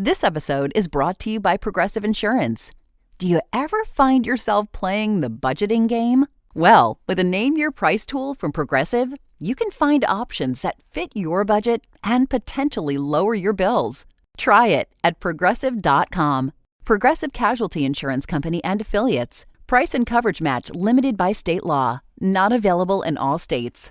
This episode is brought to you by Progressive Insurance. Do you ever find yourself playing the budgeting game? Well, with a Name Your Price tool from Progressive, you can find options that fit your budget and potentially lower your bills. Try it at Progressive.com. Progressive Casualty Insurance Company and Affiliates. Price and coverage match limited by state law. Not available in all states.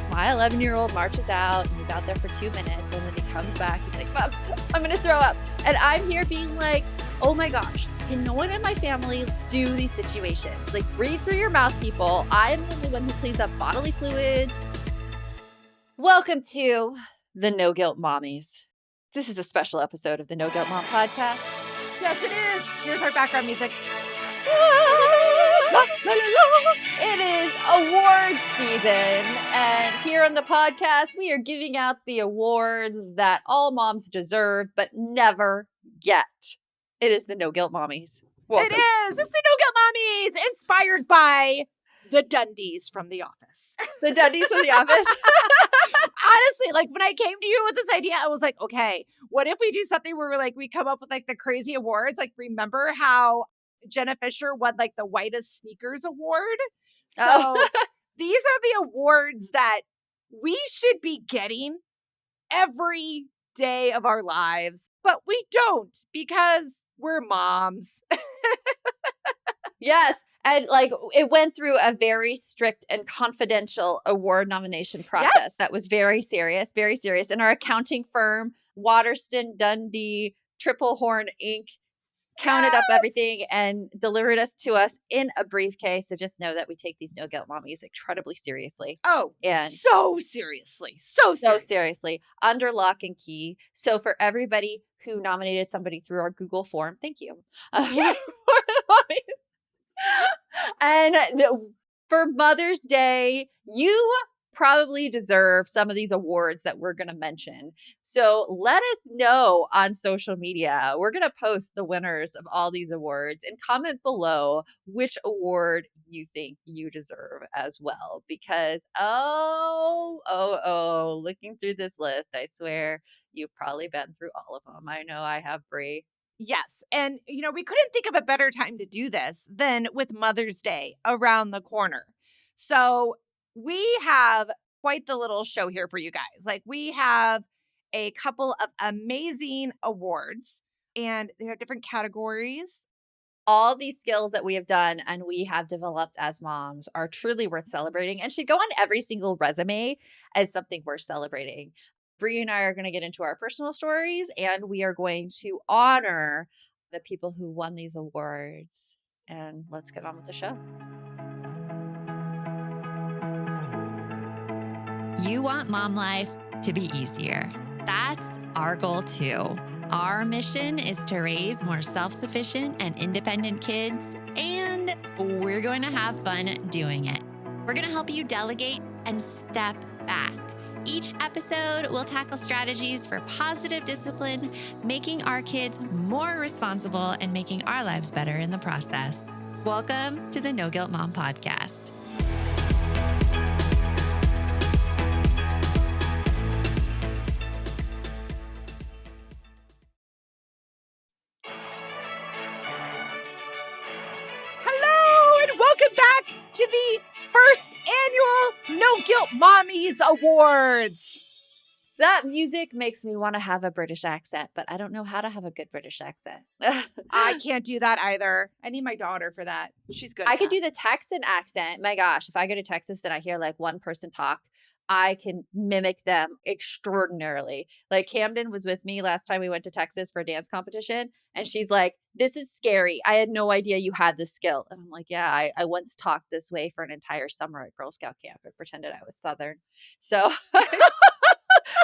My 11-year-old marches out, and he's out there for 2 minutes, and then he comes back, he's like, Mom, I'm gonna throw up. And I'm here being like, oh my gosh, can no one in my family do these situations? Like, breathe through your mouth, people. I am the only one who cleans up bodily fluids. Welcome to the No Guilt Mommies. This is a special episode of the No Guilt Mom podcast. Yes, it is. Here's our background music. It is award season, and here on the podcast, we are giving out the awards that all moms deserve but never get. It is the No Guilt Mommies. Welcome. It is. It's the No Guilt Mommies, inspired by the Dundies from The Office. The Dundies from The Office? Honestly, like when I came to you with this idea, I was like, okay, what if we do something where we come up with like the crazy awards? Like, remember how Jenna Fisher won like the whitest sneakers award? So these are the awards that we should be getting every day of our lives, but we don't because we're moms. Yes. And like it went through a very strict and confidential award nomination process. Yes. That was very serious, very serious. And our accounting firm, Waterston Dundee Triple Horn Inc., counted up everything and delivered to us in a briefcase. So just know that we take these No Guilt Mommies incredibly seriously. Oh, and so seriously. So seriously. Under lock and key. So for everybody who nominated somebody through our Google form, thank you. Yes. And for Mother's Day, you probably deserve some of these awards that we're going to mention. So let us know on social media. We're going to post the winners of all these awards and comment below which award you think you deserve as well. Because, looking through this list, I swear you've probably been through all of them. I know I have, Brie. Yes. And, we couldn't think of a better time to do this than with Mother's Day around the corner. So we have quite the little show here for you guys. Like, we have a couple of amazing awards, and there are different categories. All these skills that we have done and we have developed as moms are truly worth celebrating and should go on every single resume as something worth celebrating. Bree and I are going to get into our personal stories, and we are going to honor the people who won these awards. And let's get on with the show. You want mom life to be easier. That's our goal too. Our mission is to raise more self-sufficient and independent kids, and we're going to have fun doing it. We're going to help you delegate and step back. Each episode will tackle strategies for positive discipline, making our kids more responsible and making our lives better in the process. Welcome to the No Guilt Mom podcast. Hello, and welcome back to the first annual No Guilt Mommies Awards. That music makes me want to have a British accent, but I don't know how to have a good British accent. I can't do that either. I need my daughter for that. She's good. I could do the Texan accent. My gosh, if I go to Texas and I hear like one person talk, I can mimic them extraordinarily. Like Camden was with me last time we went to Texas for a dance competition, and she's like, "This is scary. I had no idea you had this skill." And I'm like, "Yeah, I once talked this way for an entire summer at Girl Scout camp and pretended I was Southern." So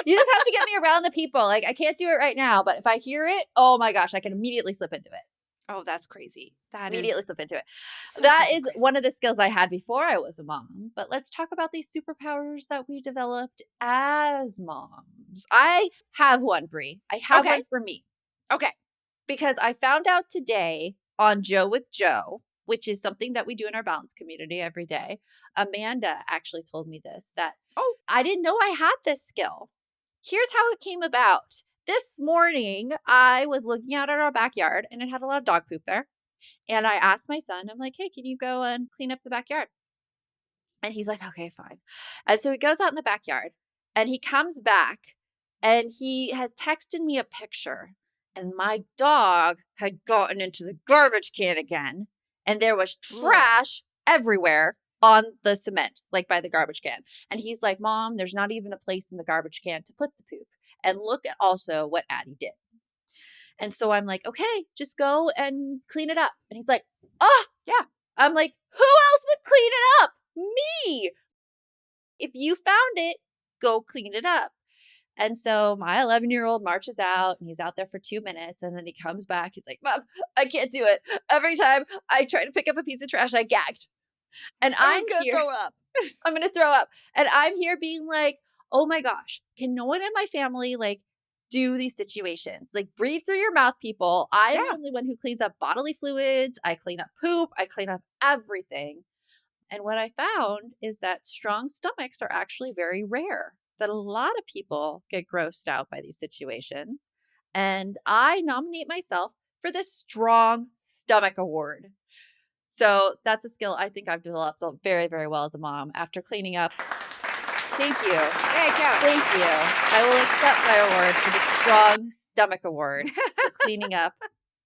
you just have to get me around the people. Like, I can't do it right now, but if I hear it, oh my gosh, I can immediately slip into it. Oh, that's crazy. Immediately slip into it. So That is crazy. one of the skills I had before I was a mom. But let's talk about these superpowers that we developed as moms. I have one, Brie. I have Okay. one for me. Okay. Because I found out today on Joe with Joe, which is something that we do in our balance community every day. Amanda actually told me this, that, I didn't know I had this skill. Here's how it came about. This morning, I was looking out at our backyard and it had a lot of dog poop there. And I asked my son, I'm like, hey, can you go and clean up the backyard? And he's like, okay, fine. And so he goes out in the backyard and he comes back and he had texted me a picture. And my dog had gotten into the garbage can again. And there was trash everywhere on the cement, like by the garbage can. And he's like, Mom, there's not even a place in the garbage can to put the poop. And look at also what Addie did. And so I'm like, okay, just go and clean it up. And he's like, oh, yeah. I'm like, who else would clean it up? Me. If you found it, go clean it up. And so my 11-year-old marches out and he's out there for 2 minutes and then he comes back. He's like, Mom, I can't do it. Every time I try to pick up a piece of trash, I gagged. And I'm going to here. throw up. I'm going to throw up. And I'm here being like, oh my gosh, can no one in my family like do these situations? Like breathe through your mouth, people. I'm the only one who cleans up bodily fluids. I clean up poop. I clean up everything. And what I found is that strong stomachs are actually very rare, that a lot of people get grossed out by these situations. And I nominate myself for the Strong Stomach Award. So that's a skill I think I've developed very, very well as a mom after cleaning up. Thank you. Thank you. Thank you. I will accept my award for the Strong Stomach Award for cleaning up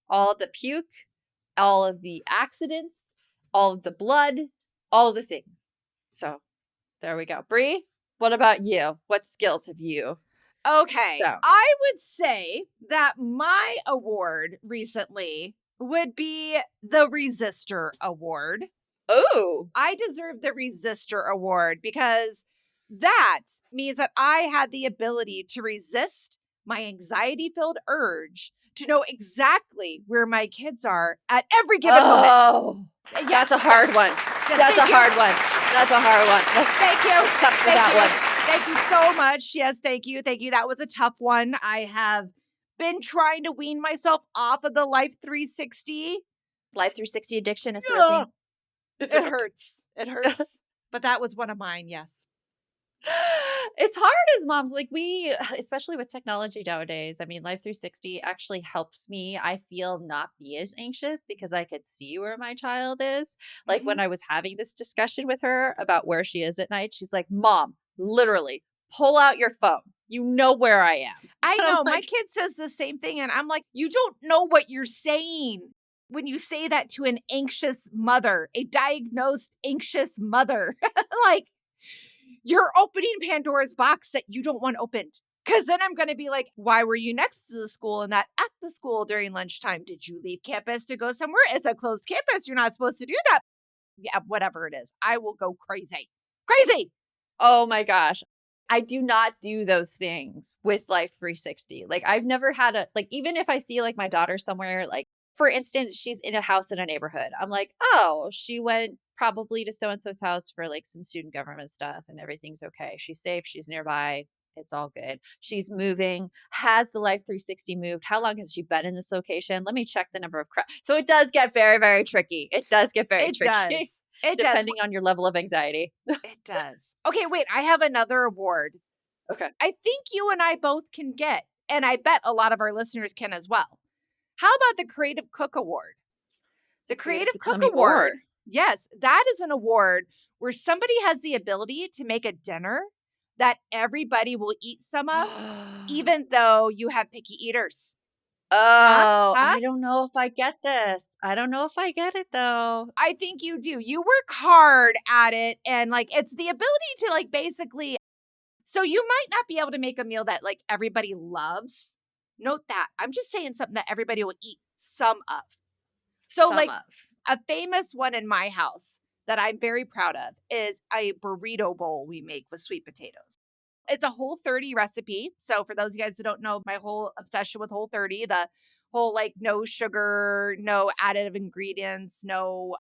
all of the puke, all of the accidents, all of the blood, all the things. So there we go. Bree, what about you? What skills have you? Okay. found? I would say that my award recently would be the Resistor Award. Oh, I deserve the Resistor Award because that means that I had the ability to resist my anxiety-filled urge to know exactly where my kids are at every given moment. Oh, that's a hard one. That's a hard one. That's a hard one. Thank you. Tough for that one. Thank you so much. Yes, thank you. Thank you. That was a tough one. I have been trying to wean myself off of the Life 360. Life 360 addiction. It's a real thing. It hurts. It hurts. But that was one of mine. Yes. It's hard as moms. Like we, especially with technology nowadays, I mean, Life 360 actually helps me, I feel, not be as anxious because I could see where my child is. Like when I was having this discussion with her about where she is at night, she's like, Mom, literally pull out your phone. You know where I am. I And I'm know. My like, kid says the same thing. And I'm like, you don't know what you're saying when you say that to an anxious mother, a diagnosed anxious mother. Like, you're opening Pandora's box that you don't want opened. Because then I'm going to be like, why were you next to the school and not at the school during lunchtime? Did you leave campus to go somewhere? It's a closed campus. You're not supposed to do that. Yeah, whatever it is. I will go crazy. Crazy. oh my gosh. I do not do those things with Life 360. Like I've never had even if I see like my daughter somewhere, like for instance, she's in a house in a neighborhood. I'm like, oh, she went probably to so-and-so's house for like some student government stuff and everything's okay. She's safe. She's nearby. It's all good. She's moving. Has the Life 360 moved? How long has she been in this location? Let me check the number of So it does get very, very tricky. It does get very tricky. It depending on your level of anxiety. It does. Okay, wait. I have another award. Okay. I think you and I both can get, and I bet a lot of our listeners can as well. How about the Creative Cook Award? The Creative Cook Award. Yes, that is an award where somebody has the ability to make a dinner that everybody will eat some of, even though you have picky eaters. Oh, Huh? I don't know if I get this. I don't know if I get it though. I think you do. You work hard at it, and like it's the ability to like basically. So you might not be able to make a meal that like everybody loves. Note that. I'm just saying something that everybody will eat some of. So Some like of. a famous one in my house that I'm very proud of is a burrito bowl we make with sweet potatoes. It's a Whole30 recipe. So for those of you guys that don't know, my whole obsession with Whole30, the whole like no sugar, no additive ingredients, no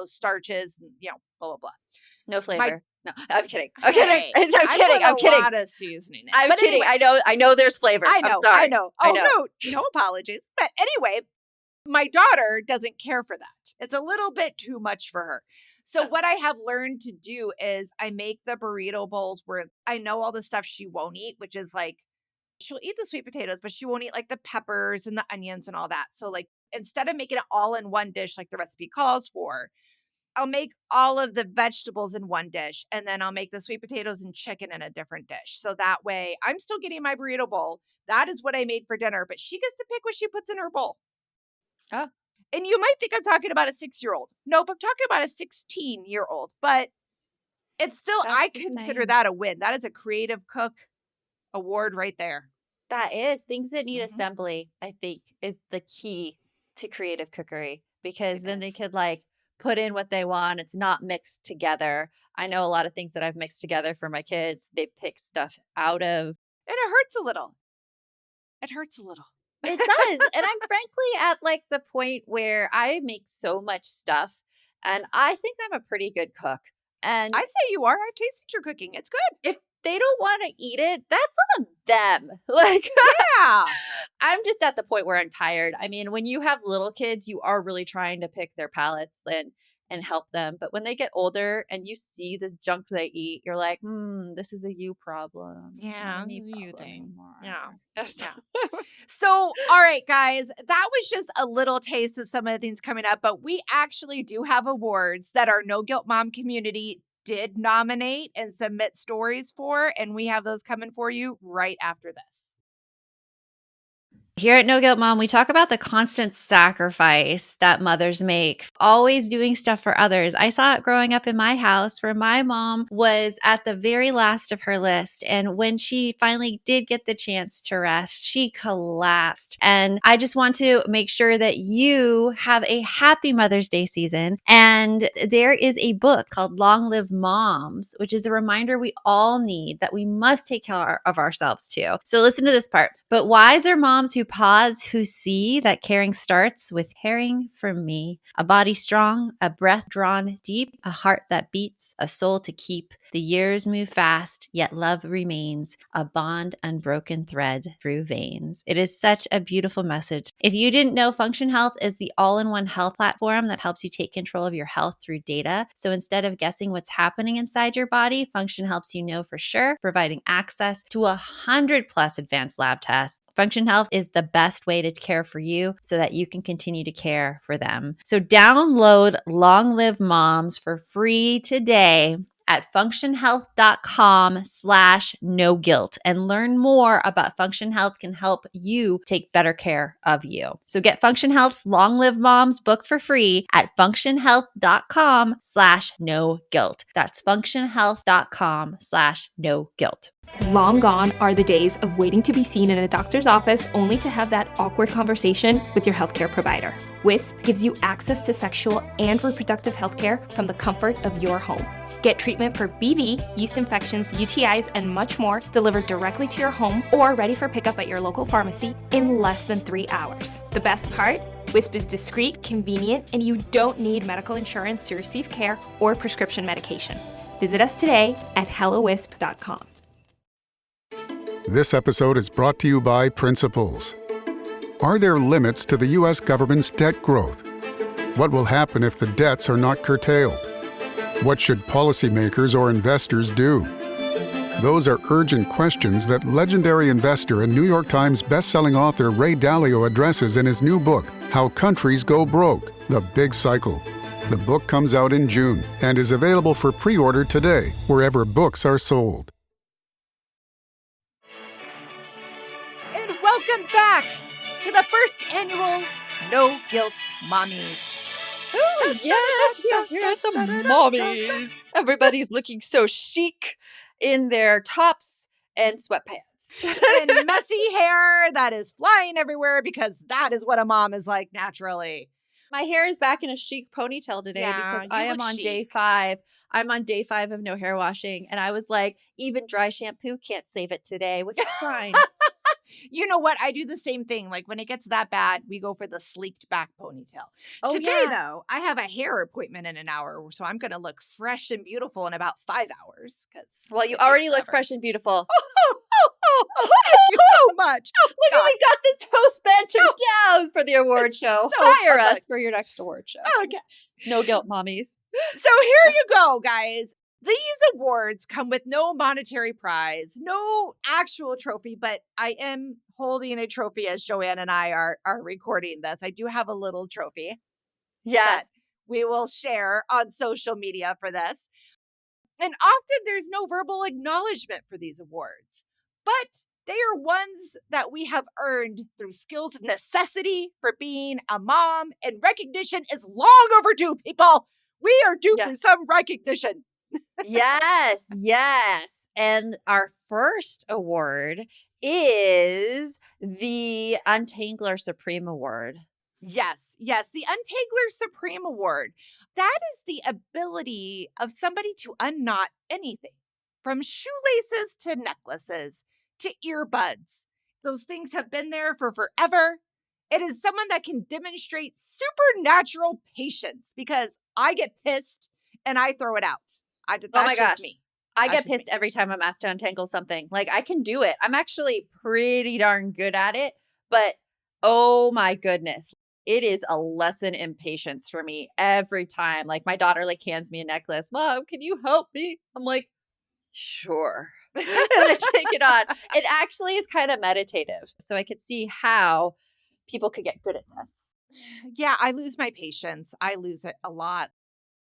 starches, blah, blah, blah. No flavor. No, I'm kidding. I'm kidding. Hey, I'm I kidding. put I'm kidding. a lot of seasoning in. I'm But kidding. anyway, I know there's flavor. I know. I'm sorry. I know. Oh, no apologies. But anyway, my daughter doesn't care for that. It's a little bit too much for her. So what I have learned to do is I make the burrito bowls where I know all the stuff she won't eat, which is like she'll eat the sweet potatoes, but she won't eat like the peppers and the onions and all that. So like instead of making it all in one dish like the recipe calls for, I'll make all of the vegetables in one dish and then I'll make the sweet potatoes and chicken in a different dish. So that way I'm still getting my burrito bowl. That is what I made for dinner, but she gets to pick what she puts in her bowl. Oh, And you might think I'm talking about a 6-year-old. Nope, I'm talking about a 16-year-old. But it's still, I that's consider insane. that a win. That is a creative cook award right there. That is things that need Mhm. assembly, I think, is the key to creative cookery because It then they is. could like put in what they want. It's not mixed together. I know a lot of things that I've mixed together for my kids. They pick stuff out of. And it hurts a little. It hurts a little. It does. And I'm frankly at like the point where I make so much stuff and I think I'm a pretty good cook. And I say you are. I've tasted your cooking. It's good. if they don't want to eat it, that's on them. Like Yeah. I'm just at the point where I'm tired. I mean, when you have little kids, you are really trying to pick their palates and help them. But when they get older and you see the junk they eat, you're like, this is a you problem. It's not Yeah, a me this is a you problem thing. anymore. Yeah. Yes. Yeah. So, all right, guys, that was just a little taste of some of the things coming up, but we actually do have awards that our No Guilt Mom community did nominate and submit stories for, and we have those coming for you right after this. Here at No Guilt Mom, we talk about the constant sacrifice that mothers make, always doing stuff for others. I saw it growing up in my house where my mom was at the very last of her list. And when she finally did get the chance to rest, she collapsed. And I just want to make sure that you have a happy Mother's Day season. And there is a book called Long Live Moms, which is a reminder we all need that we must take care of ourselves too. So listen to this part. But wise are moms who pause, who see that caring starts with caring for me. A body strong, a breath drawn deep, a heart that beats, a soul to keep. The years move fast, yet love remains, a bond unbroken thread through veins. It is such a beautiful message. If you didn't know, Function Health is the all-in-one health platform that helps you take control of your health through data. So instead of guessing what's happening inside your body, Function helps you know for sure, providing access to 100 plus advanced lab tests. Function Health is the best way to care for you so that you can continue to care for them. So download Long Live Moms for free today at functionhealth.com/no guilt and learn more about Function Health can help you take better care of you. So get Function Health's Long Live Moms book for free at functionhealth.com/no guilt. That's functionhealth.com/no guilt. Long gone are the days of waiting to be seen in a doctor's office only to have that awkward conversation with your healthcare provider. WISP gives you access to sexual and reproductive healthcare from the comfort of your home. Get treatment for BV, yeast infections, UTIs, and much more delivered directly to your home or ready for pickup at your local pharmacy in less than 3 hours. The best part? WISP is discreet, convenient, and you don't need medical insurance to receive care or prescription medication. Visit us today at hellowisp.com. This episode is brought to you by Principles. Are there limits to the U.S. government's debt growth? What will happen if the debts are not curtailed? What should policymakers or investors do? Those are urgent questions that legendary investor and New York Times bestselling author Ray Dalio addresses in his new book, How Countries Go Broke: The Big Cycle. The book comes out in June and is available for pre-order today, wherever books are sold. And welcome back to the first annual No Guilt Mommies. Oh, yes, we are here at the mommies. Everybody's looking so chic in their tops and sweatpants. And messy hair that is flying everywhere because that is what a mom is like naturally. My hair is back in a chic ponytail today because you I am look on day chic. 5. I'm on day 5 of no hair washing. And I was like, even dry shampoo can't save it today, which is fine. You know what? I do the same thing. Like when it gets that bad, we go for the sleeked back ponytail. Oh, Today, yeah. though, I have a hair appointment in an hour, so I'm going to look fresh and beautiful in about 5 hours. Well, you already look fresh and beautiful. Thank you so much. Look, God. we got this host banter down for the award It's show. so Hire us perfect. for your next award show. Okay. No guilt, mommies. So here you go, guys. These awards come with no monetary prize, no actual trophy, but I am holding a trophy as Joanne and I are recording this. I do have a little trophy that Yes. we will share on social media for this. And often there's no verbal acknowledgement for these awards, but they are ones that we have earned through skills of necessity for being a mom, and recognition is long overdue, people. We are due for some recognition. Yes, yes. And our first award is the Untangler Supreme Award. Yes, the Untangler Supreme Award. That is the ability of somebody to unknot anything from shoelaces to necklaces to earbuds. Those things have been there for forever. It is someone that can demonstrate supernatural patience because I get pissed and I throw it out. That's Oh my gosh. just me. I That's get just me. pissed every time I'm asked to untangle something. Like, I can do it. I'm actually pretty darn good at it, but oh my goodness. It is a lesson in patience for me every time. Like, my daughter like hands me a necklace. Mom, can you help me? I'm like, sure. And I take it on. It actually is kind of meditative. So I could see how people could get good at this. Yeah, I lose my patience. I lose it a lot.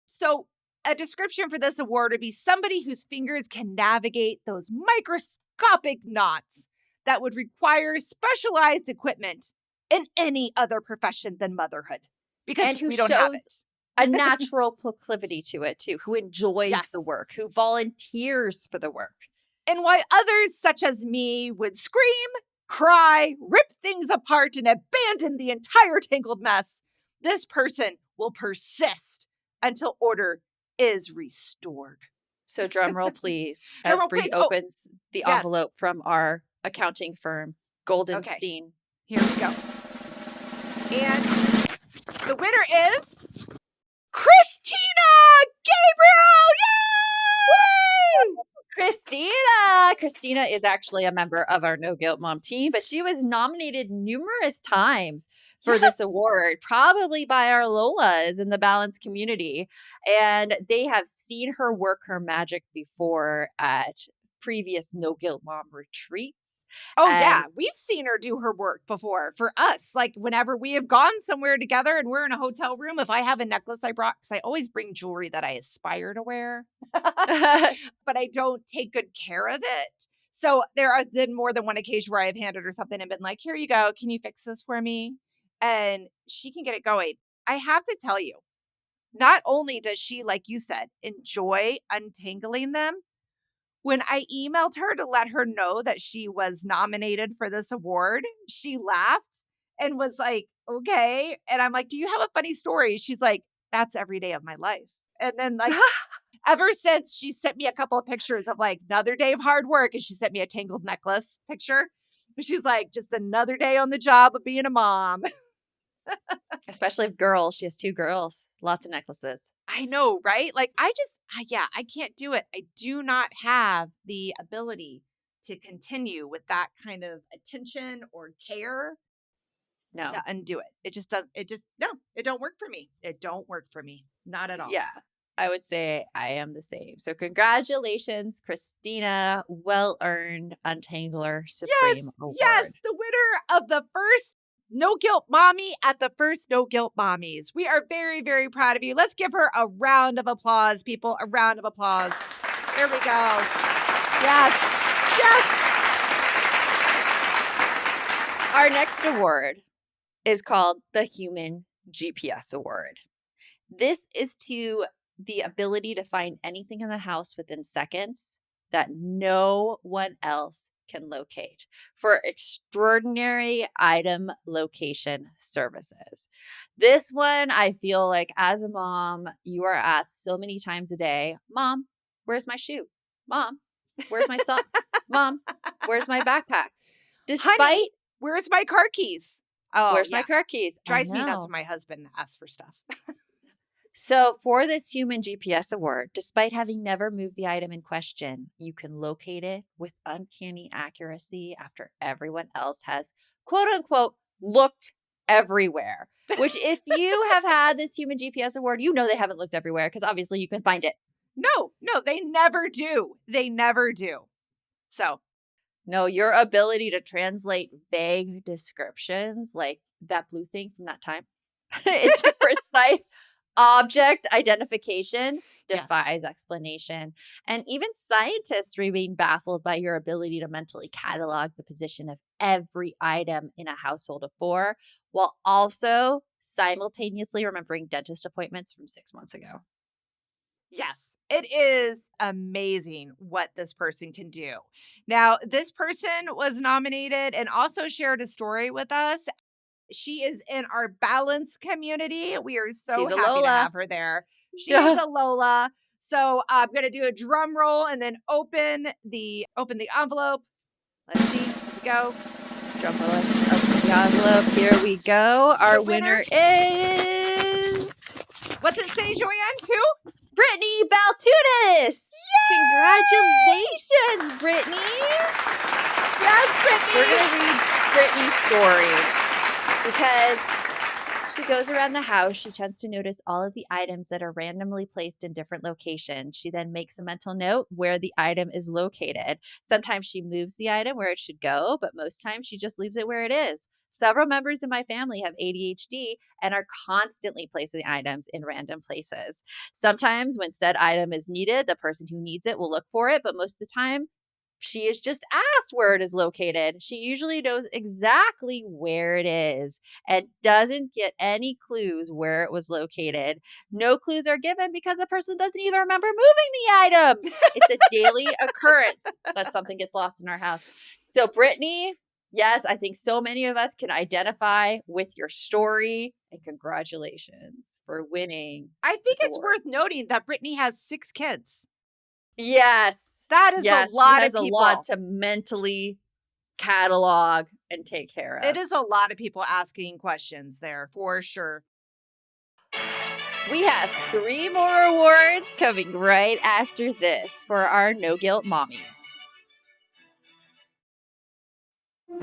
So, a description for this award would be somebody whose fingers can navigate those microscopic knots that would require specialized equipment in any other profession than motherhood, because And who we don't have shows it. a natural proclivity to it too, who enjoys the Yes. work, who volunteers for the work. And why others, such as me, would scream, cry, rip things apart, and abandon the entire tangled mess, this person will persist until order is restored. So drum roll, please, Drum as roll, Bree please. Oh, opens the yes. envelope from our accounting firm, Goldenstein. Here we go. And the winner is Christina Gabriel! Yay! Christina is actually a member of our No Guilt Mom team, but she was nominated numerous times for this Yes. award, probably by our Lolas in the Balance community. And they have seen her work her magic before at previous No Guilt Mom retreats. Oh, And yeah. We've seen her do her work before for us. Like whenever we have gone somewhere together and we're in a hotel room, if I have a necklace I brought, because I always bring jewelry that I aspire to wear, but I don't take good care of it. So there have been more than one occasion where I've handed her something and been like, here you go. Can you fix this for me? And she can get it going. I have to tell you, not only does she, like you said, enjoy untangling them, when I emailed her to let her know that she was nominated for this award, she laughed and was like, okay. And I'm like, do you have a funny story? She's like, that's every day of my life. And then, like, ever since, she sent me a couple of pictures of like another day of hard work. And she sent me a tangled necklace picture. She's like, just another day on the job of being a mom. especially if girls, she has 2 girls, lots of necklaces. I know, right? Like, I can't do it. I do not have the ability to continue with that kind of attention or care No. to undo it. It don't work for me. It don't work for me. Not at all. Yeah, I would say I am the same. So congratulations, Christina. Well-earned Untangler Supreme Award. Yes, the winner of the first No Guilt Mommy at the first No Guilt Mommies. We are very, very proud of you. Let's give her a round of applause, people. A round of applause. There we go. Yes. Our next award is called the Human GPS Award. This is to the ability to find anything in the house within seconds that no one else can locate for extraordinary item location services. This one, I feel like as a mom, you are asked so many times a day, Mom, where's my shoe? Mom, where's my sock? Mom, where's my backpack? Despite Honey, where's my car keys? Oh, where's yeah. my car keys? Drives I me nuts know. when my husband asks for stuff. So, for this Human GPS award, despite having never moved the item in question, you can locate it with uncanny accuracy after everyone else has, quote unquote, looked everywhere. Which, if you have had this Human GPS award, you know they haven't looked everywhere because obviously you can find it. No, they never do. They never do. So, No, your ability to translate vague descriptions like that blue thing from that time into precise object identification yes. defies explanation. And even scientists remain baffled by your ability to mentally catalog the position of every item in a household of 4 while also simultaneously remembering dentist appointments from 6 months ago. Yes, it is amazing what this person can do. Now, this person was nominated and also shared a story with us. She is in our balance community. We are so She's a happy to Lola. have her there. She is a Lola. So I'm going to do a drum roll and then open the envelope. Let's see. Here we go. Drum roll. Open the envelope. Here we go. Our The winner is What's it say, Joanne? Who? Brittany Baltunis. Congratulations, Brittany. Yes, Brittany. We're going to read Brittany's story because she goes around the house. She tends to notice all of the items that are randomly placed in different locations. She then makes a mental note where the item is located. Sometimes she moves the item where it should go, but most times she just leaves it where it is. Several members in my family have ADHD and are constantly placing items in random places. Sometimes when said item is needed, the person who needs it will look for it, but most of the time, she is just asked where it is located. She usually knows exactly where it is and doesn't get any clues where it was located. No clues are given because the person doesn't even remember moving the item. It's a daily occurrence that something gets lost in our house. So, Brittany, yes, I think so many of us can identify with your story, and congratulations for winning. I think this it's award. worth noting that Brittany has 6 kids. Yes. That is a lot she has of people. a lot to mentally catalog and take care of. It is a lot of people asking questions there for sure. We have 3 more awards coming right after this for our No Guilt Mommies.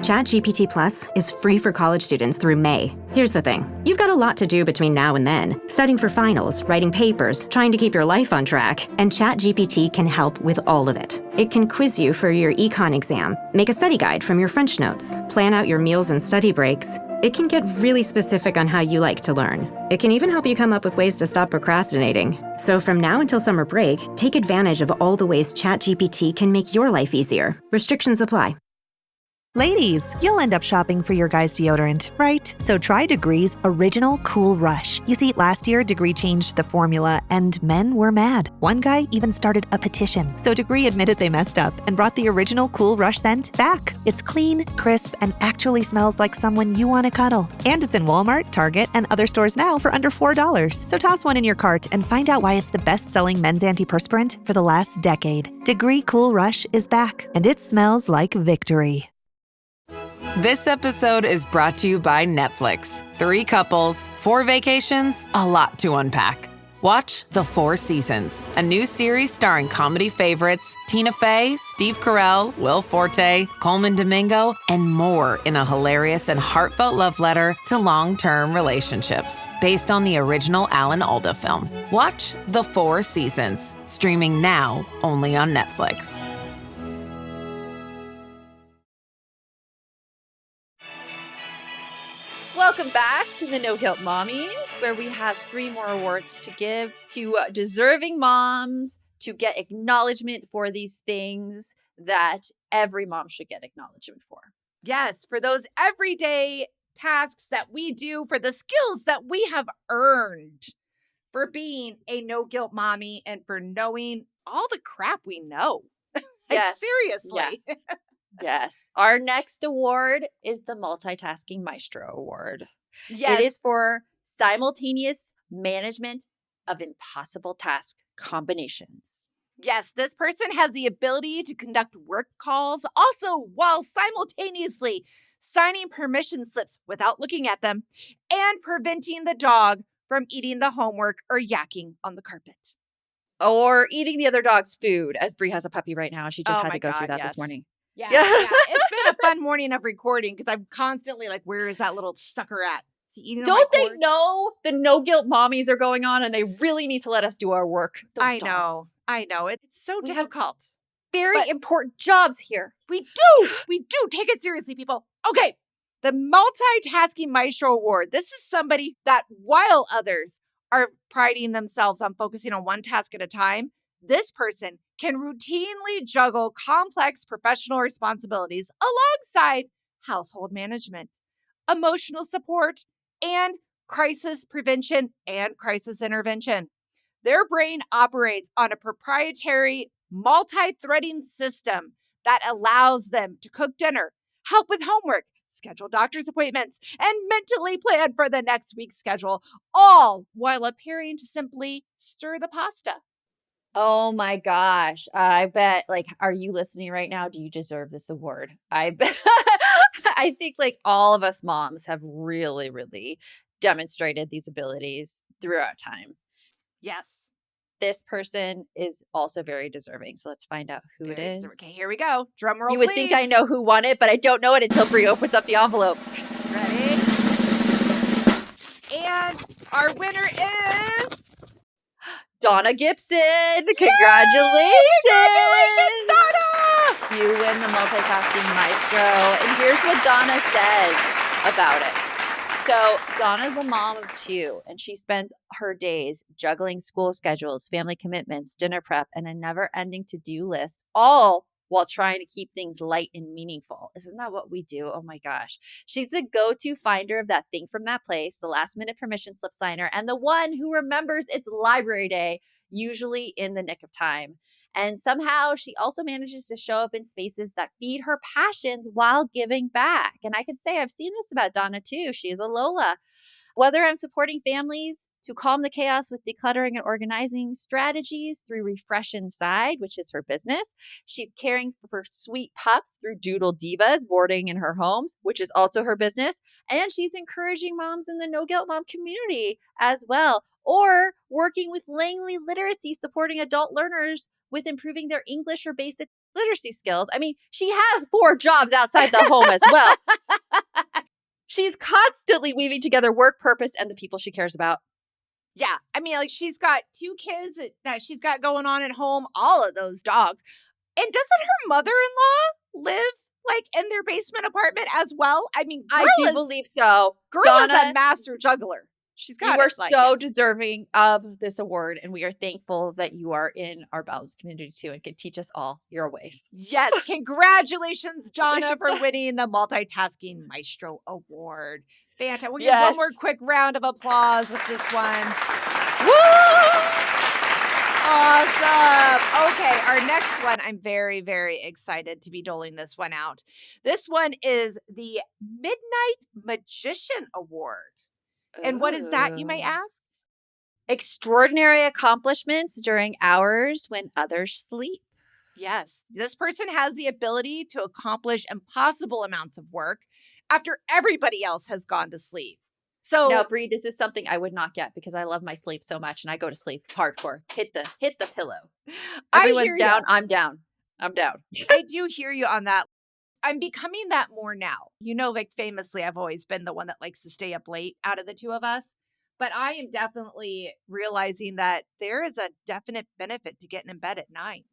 ChatGPT Plus is free for college students through May. Here's the thing. You've got a lot to do between now and then. Studying for finals, writing papers, trying to keep your life on track. And ChatGPT can help with all of it. It can quiz you for your econ exam, make a study guide from your French notes, plan out your meals and study breaks. It can get really specific on how you like to learn. It can even help you come up with ways to stop procrastinating. So from now until summer break, take advantage of all the ways ChatGPT can make your life easier. Restrictions apply. Ladies, you'll end up shopping for your guy's deodorant, right? So try Degree's Original Cool Rush. You see, last year, Degree changed the formula, and men were mad. One guy even started a petition. So Degree admitted they messed up and brought the Original Cool Rush scent back. It's clean, crisp, and actually smells like someone you want to cuddle. And it's in Walmart, Target, and other stores now for under $4. So toss one in your cart and find out why it's the best-selling men's antiperspirant for the last decade. Degree Cool Rush is back, and it smells like victory. This episode is brought to you by Netflix. 3 couples, 4 vacations, a lot to unpack. Watch The 4 Seasons, a new series starring comedy favorites Tina Fey, Steve Carell, Will Forte, Coleman Domingo, and more in a hilarious and heartfelt love letter to long-term relationships. Based on the original Alan Alda film. Watch The 4 Seasons, streaming now only on Netflix. Welcome back to the No Guilt Mommies, where we have 3 more awards to give to deserving moms to get acknowledgement for these things that every mom should get acknowledgement for. Yes, for those everyday tasks that we do, for the skills that we have earned, for being a no guilt mommy, and for knowing all the crap we know. Yes. Seriously. Yes. Yes. Our next award is the Multitasking Maestro Award. Yes. It is for simultaneous management of impossible task combinations. Yes, this person has the ability to conduct work calls also while simultaneously signing permission slips without looking at them and preventing the dog from eating the homework or yakking on the carpet. Or eating the other dog's food, as Bree has a puppy right now. She just Oh had my to go through God, that this yes. morning. Yeah, Yeah. yeah. It's been a fun morning of recording because I'm constantly like, where is that little sucker at? Is he eating on my Don't they cords? know the no guilt mommies are going on and they really need to let us do our work? Those I dogs. know. It's so We have difficult. very But important jobs here. we do take it seriously, people. Okay, the Multitasking Maestro Award. This is somebody that, while others are priding themselves on focusing on one task at a time, this person can routinely juggle complex professional responsibilities alongside household management, emotional support, and crisis prevention and crisis intervention. Their brain operates on a proprietary multi-threading system that allows them to cook dinner, help with homework, schedule doctor's appointments, and mentally plan for the next week's schedule, all while appearing to simply stir the pasta. Oh my gosh. I bet, like, are you listening right now? Do you deserve this award? I bet. I think, like, all of us moms have really, really demonstrated these abilities throughout time. Yes. This person is also very deserving. So let's find out who it is. Okay, here we go. Drum roll, You would think I know who won it, but I don't know it until Brie opens up the envelope. Ready? And our winner is Donna Gibson. Congratulations. Congratulations, Donna! You win the Multitasking Maestro. And here's what Donna says about it. So Donna's a mom of 2, and she spends her days juggling school schedules, family commitments, dinner prep, and a never-ending to-do list, all while trying to keep things light and meaningful. Isn't that what we do? Oh my gosh. She's the go-to finder of that thing from that place, the last-minute permission slip signer, and the one who remembers it's library day, usually in the nick of time. And somehow she also manages to show up in spaces that feed her passions while giving back. And I could say I've seen this about Donna too. She is a Lola. Whether I'm supporting families to calm the chaos with decluttering and organizing strategies through Refresh Inside, which is her business, she's caring for sweet pups through Doodle Divas, boarding in her homes, which is also her business, and she's encouraging moms in the No Guilt Mom community as well, or working with Langley Literacy, supporting adult learners with improving their English or basic literacy skills. I mean, she has 4 jobs outside the home as well. She's constantly weaving together work, purpose, and the people she cares about. Yeah. I mean, like, she's got 2 kids that she's got going on at home, all of those dogs. And doesn't her mother-in-law live, like, in their basement apartment as well? I mean, I do believe so. Girl Donna, is a master juggler. She's got you are it, like, so deserving of this award, and we are thankful that you are in our Bowels community too and can teach us all your ways. Yes. Congratulations, Donna, for winning the Multitasking Maestro Award. Fantastic. We'll give one more quick round of applause with this one. Woo! Awesome. Okay, our next one, I'm very, very excited to be doling this one out. This one is the Midnight Magician Award. And what is that, you may ask? Extraordinary accomplishments during hours when others sleep. Yes, this person has the ability to accomplish impossible amounts of work after everybody else has gone to sleep. So now, Bree, this is something I would not get because I love my sleep so much, and I go to sleep hardcore. Hit the pillow. Everyone's down. I'm down. I'm down. I do hear you on that. I'm becoming that more now. You know, like, famously, I've always been the one that likes to stay up late out of the 2 of us. But I am definitely realizing that there is a definite benefit to getting in bed at 9.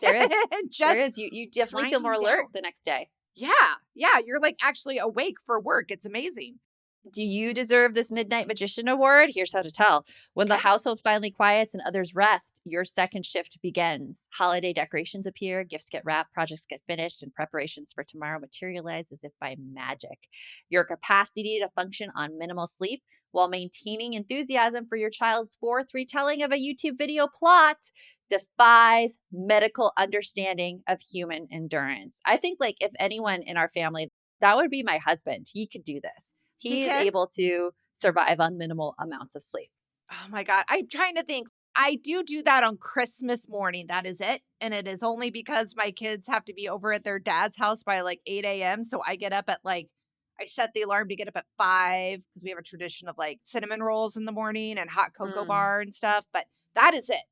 There is. Just there is. You definitely feel more alert the next day. Yeah. You're like actually awake for work. It's amazing. Do you deserve this Midnight Magician Award? Here's how to tell. When the household finally quiets and others rest, your second shift begins. Holiday decorations appear, gifts get wrapped, projects get finished, and preparations for tomorrow materialize as if by magic. Your capacity to function on minimal sleep while maintaining enthusiasm for your child's 4th retelling of a YouTube video plot defies medical understanding of human endurance. I think, like, if anyone in our family, that would be my husband. He could do this. He is able to survive on minimal amounts of sleep. Oh my God. I'm trying to think. I do that on Christmas morning. That is it. And it is only because my kids have to be over at their dad's house by like 8 a.m. So I get up at like, I set the alarm to get up at 5 because we have a tradition of like cinnamon rolls in the morning and hot cocoa bar and stuff. But that is it.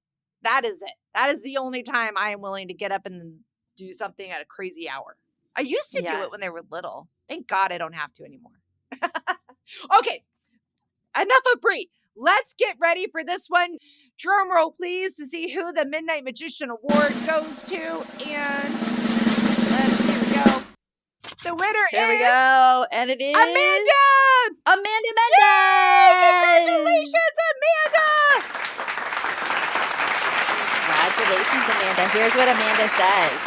That is it. That is the only time I am willing to get up and do something at a crazy hour. I used to do it when they were little. Thank God I don't have to anymore. Okay, enough of Brie. Let's get ready for this one. Drum roll, please, to see who the Midnight Magician Award goes to. And here we go. The winner Here is we go. And it is Amanda! Amanda Yay! Mendez. Congratulations, Amanda! Congratulations, Amanda. Here's what Amanda says.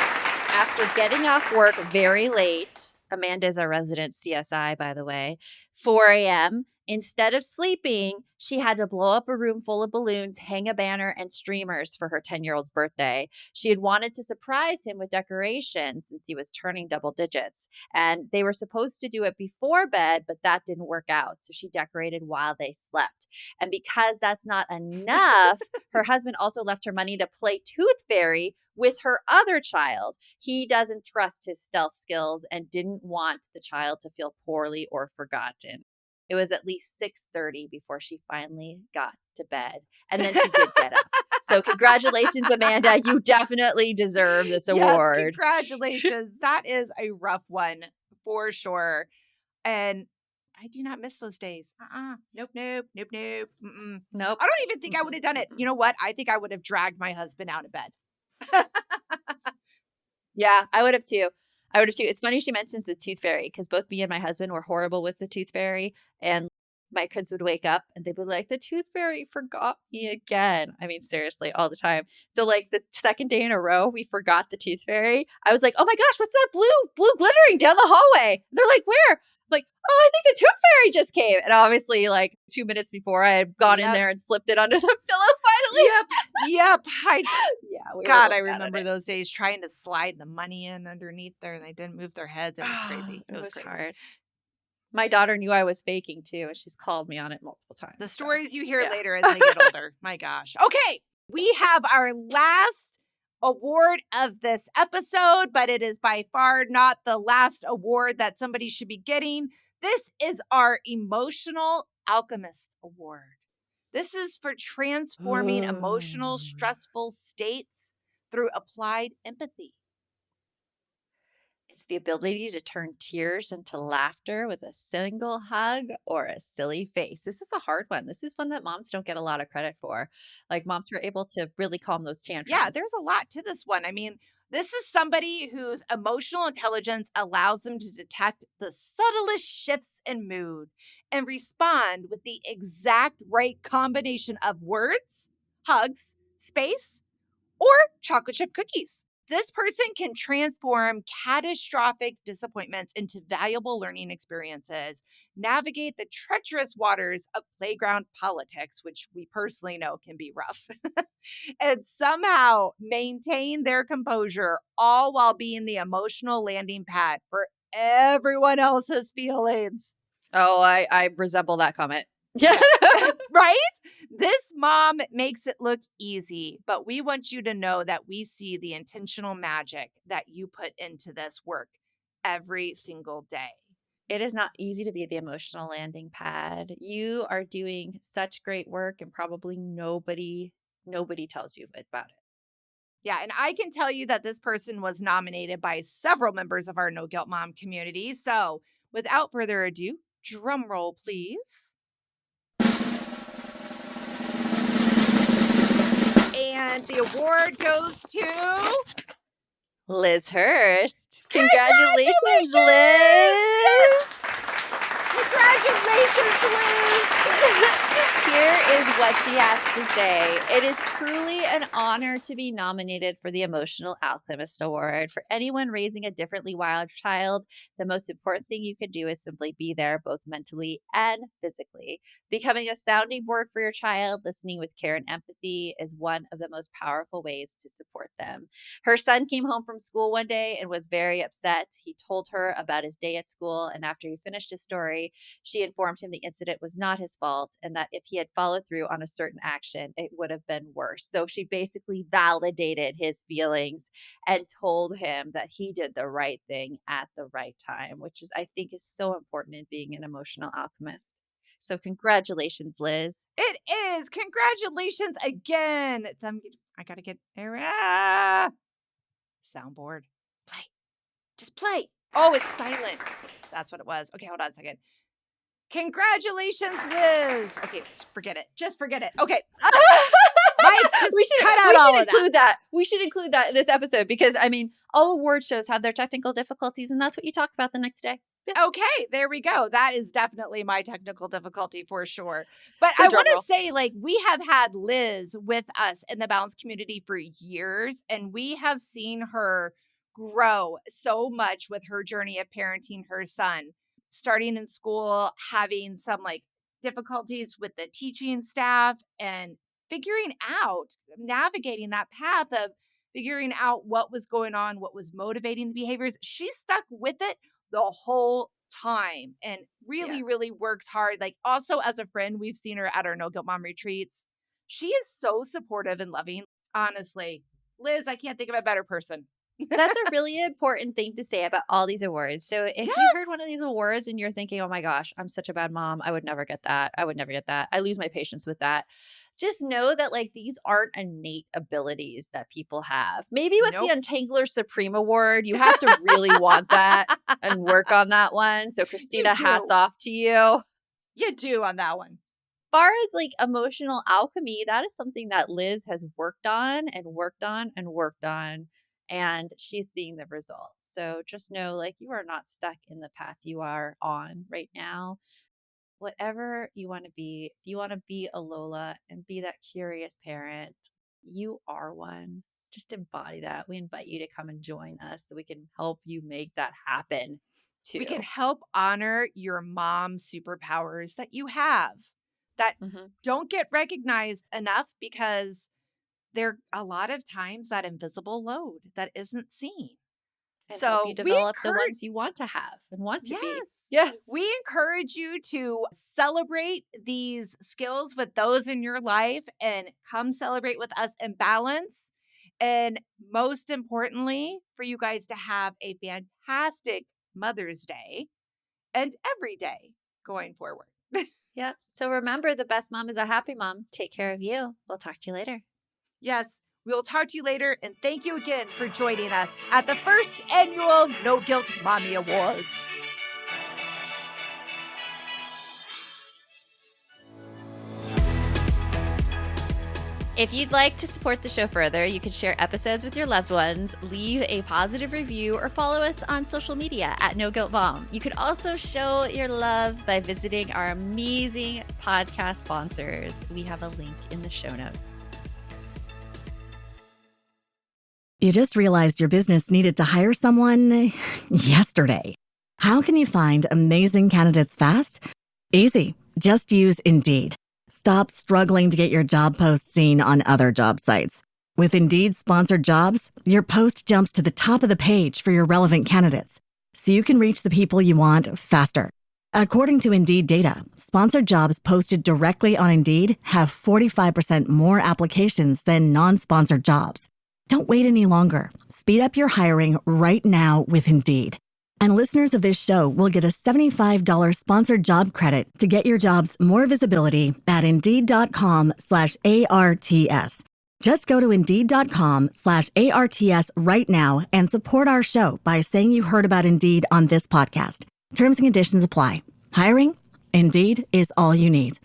After getting off work very late, Amanda is our resident CSI, by the way, 4 a.m., instead of sleeping, she had to blow up a room full of balloons, hang a banner, and streamers for her 10-year-old's birthday. She had wanted to surprise him with decorations since he was turning double digits. And they were supposed to do it before bed, but that didn't work out. So she decorated while they slept. And because that's not enough, her husband also left her money to play Tooth Fairy with her other child. He doesn't trust his stealth skills and didn't want the child to feel poorly or forgotten. It was at least 6:30 before she finally got to bed. And then she did get up. So congratulations, Amanda. You definitely deserve this award. Yes, congratulations. That is a rough one for sure. And I do not miss those days. Nope. Mm-mm. Nope. I don't even think I would have done it. You know what? I think I would have dragged my husband out of bed. Yeah, I would have too. It's funny she mentions the Tooth Fairy because both me and my husband were horrible with the Tooth Fairy. And my kids would wake up and they'd be like, the Tooth Fairy forgot me again. I mean, seriously, all the time. So like the second day in a row, we forgot the Tooth Fairy. I was like, oh my gosh, what's that blue glittering down the hallway? They're like, where? I'm like, oh, I think the Tooth Fairy just came. And obviously like 2 minutes before I had gone in there and slipped it under the pillow finally. Yep. I remember those days trying to slide the money in underneath there and they didn't move their heads. It was crazy. It was hard. My daughter knew I was faking too, and she's called me on it multiple times. The stories you hear later as they get older. My gosh. Okay, we have our last award of this episode, but it is by far not the last award that somebody should be getting. This is our Emotional Alchemist Award. This is for transforming emotional, stressful states through applied empathy. It's the ability to turn tears into laughter with a single hug or a silly face. This is a hard one. This is one that moms don't get a lot of credit for. Like moms were able to really calm those tantrums. Yeah, there's a lot to this one. I mean, this is somebody whose emotional intelligence allows them to detect the subtlest shifts in mood and respond with the exact right combination of words, hugs, space, or chocolate chip cookies. This person can transform catastrophic disappointments into valuable learning experiences, navigate the treacherous waters of playground politics, which we personally know can be rough, and somehow maintain their composure, all while being the emotional landing pad for everyone else's feelings. Oh, I resemble that comment. Yes. Right? This mom makes it look easy, but we want you to know that we see the intentional magic that you put into this work every single day. It is not easy to be the emotional landing pad. You are doing such great work and probably nobody tells you about it. Yeah, and I can tell you that this person was nominated by several members of our No Guilt Mom community. So without further ado, drum roll, please. And the award goes to Liz Hurst. Congratulations, Liz. Congratulations, Liz. Here is what she has to say. It is truly an honor to be nominated for the Emotional Alchemist Award. For anyone raising a differently wild child, the most important thing you can do is simply be there, both mentally and physically. Becoming a sounding board for your child, listening with care and empathy is one of the most powerful ways to support them. Her son came home from school one day and was very upset. He told her about his day at school, and after he finished his story, she she informed him the incident was not his fault and that if he had followed through on a certain action, it would have been worse. So she basically validated his feelings and told him that he did the right thing at the right time, which is, I think, is so important in being an emotional alchemist. So congratulations, Liz. It is. Congratulations again. I got to get soundboard. Play. Just play. Oh, it's silent. That's what it was. Okay, hold on a second. Congratulations, Liz. Okay, forget it. Just forget it. Okay. Mike, just cut out all of that. We should include that in this episode because, I mean, all award shows have their technical difficulties, and that's what you talk about the next day. Yeah. Okay, there we go. That is definitely my technical difficulty for sure. But I want to say, like, we have had Liz with us in the balance community for years, and we have seen her grow so much with her journey of parenting her son, starting in school, having some like difficulties with the teaching staff, and figuring out, navigating that path of figuring out what was going on, what was motivating the behaviors. She stuck with it the whole time and really works hard. Like, also as a friend, we've seen her at our No Guilt Mom retreats. She is so supportive and loving. Honestly, Liz, I can't think of a better person. That's a really important thing to say about all these awards. So if you heard one of these awards and you're thinking, oh my gosh, I'm such a bad mom, I would never get that. I would never get that. I lose my patience with that. Just know that like these aren't innate abilities that people have. Maybe with the Untangler Supreme Award, you have to really want that and work on that one. So Christina, hats off to you. You do on that one. Far as like emotional alchemy, that is something that Liz has worked on and worked on and worked on. And she's seeing the results. So just know, like, you are not stuck in the path you are on right now. Whatever you want to be, if you want to be a Lola and be that curious parent, you are one. Just embody that. We invite you to come and join us so we can help you make that happen too. We can help honor your mom superpowers that you have that don't get recognized enough because they're a lot of times that invisible load that isn't seen. And so help you develop the ones you want to have and want to be. Yes. We encourage you to celebrate these skills with those in your life and come celebrate with us in balance. And most importantly, for you guys to have a fantastic Mother's Day and every day going forward. Yep. So remember, the best mom is a happy mom. Take care of you. We'll talk to you later. Yes, we'll talk to you later, and thank you again for joining us at the first annual No Guilt Mommy Awards. If you'd like to support the show further, you can share episodes with your loved ones, leave a positive review, or follow us on social media at No Guilt Mom. You can also show your love by visiting our amazing podcast sponsors. We have a link in the show notes. You just realized your business needed to hire someone yesterday. How can you find amazing candidates fast? Easy. Just use Indeed. Stop struggling to get your job post seen on other job sites. With Indeed sponsored jobs, your post jumps to the top of the page for your relevant candidates, so you can reach the people you want faster. According to Indeed data, sponsored jobs posted directly on Indeed have 45% more applications than non-sponsored jobs. Don't wait any longer. Speed up your hiring right now with Indeed. And listeners of this show will get a $75 sponsored job credit to get your jobs more visibility at Indeed.com/ARTS. Just go to Indeed.com/ARTS right now and support our show by saying you heard about Indeed on this podcast. Terms and conditions apply. Hiring? Indeed is all you need.